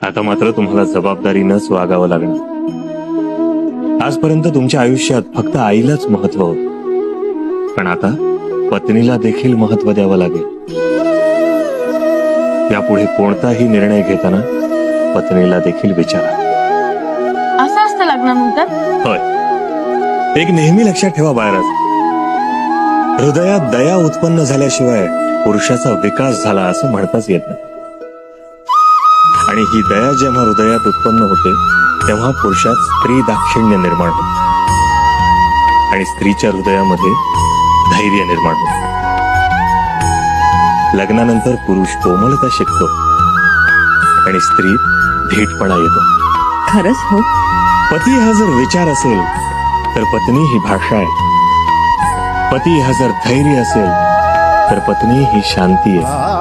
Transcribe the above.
आता मात्र तुम्हाला जबाबदारीनंच वागावं लागणार. आजपर्यंत तुमच्या आयुष्यात फक्त आईलाच महत्व होतं, पण आता पत्नीला देखील महत्व द्यावं लागेल. यापुढे कोणताही निर्णय घेताना पत्नीला देखील विचारा. असं असतं लग्नानंतर? होय. एक नेहमी लक्षात ठेवा बाळराज, हृदयात दया उत्पन्न झाल्याशिवाय पुरुषाचा विकास झाला असं म्हणताच येत नाही. आणि ही दया जेव्हा हृदयात उत्पन्न होते तेव्हा पुरुषात स्त्री दाक्षिण्य निर्माण होते आणि स्त्रीच्या हृदयामध्ये धैर्य निर्माण होते. लग्नानंतर पुरुष कोमलता शिकतो आणि स्त्री धीटपणा येतो. खरंच हो. पती हा जर विचार असेल तर पत्नी ही भाषा आहे. पती हा जर धैर्य असेल तर पत्नी ही शांती आहे.